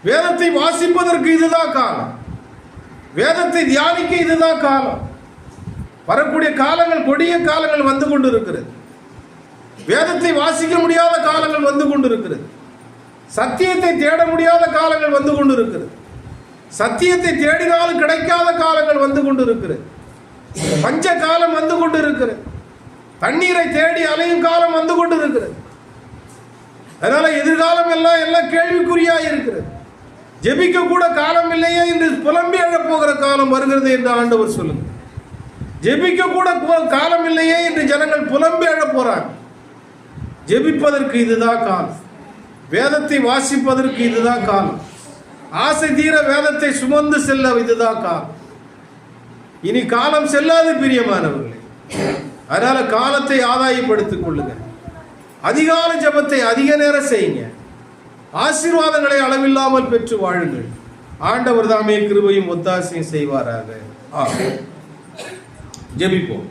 வேதத்தை வாசிப்பதற்கு இதுதான் காலம். வேதத்தை தியானிக்க இதுதான் காலம். வரக்கூடிய காலங்கள் கொடிய காலங்கள் வந்து கொண்டிருக்கிறது. வேதத்தை வாசிக்க முடியாத காலங்கள் வந்து கொண்டிருக்கிறது. சத்தியத்தை தேட முடியாத காலங்கள் வந்து கொண்டிருக்கிறது. சத்தியத்தை தேடினாலும் கிடைக்காத காலங்கள் வந்து கொண்டிருக்கிறது. பஞ்ச காலம் வந்து கொண்டிருக்கிறது. தண்ணீரை தேடி அலையும் காலம் வந்து கொண்டிருக்கிறது. அதனால எதிர்காலம் எல்லாம் கேள்விக்குறியாக இருக்கிறது. ஜெபிக்க கூட காலம் இல்லையே என்று புலம்பி எழப்போகிற காலம் வருகிறது என்று ஆண்டவர் சொல்லுங்க. ஜெபிக்க கூட காலம் இல்லையே என்று ஜனங்கள் புலம்பி எழப் போறாங்க. ஜெபிப்பதற்கு இதுதான் காலம். வேதத்தை வாசிப்பதற்கு இதுதான் காலம். ஆசை தீர வேதத்தை சுமந்து செல்ல இதுதான் காலம். இனி காலம் செல்லாது பிரியமானவர்களே. அதனால காலத்தை ஆதாயப்படுத்திக் கொள்ளுங்க. அதிகால ஜெபத்தை அதிக நேரம் செய்யுங்க. ஆசீர்வாதங்களை அளவில்லாமல் பெற்று வாழுங்கள். ஆண்டவர் தாமே கிருபையும் ஒத்தாசையும் செய்வாராக. ஜெபிப்போம்.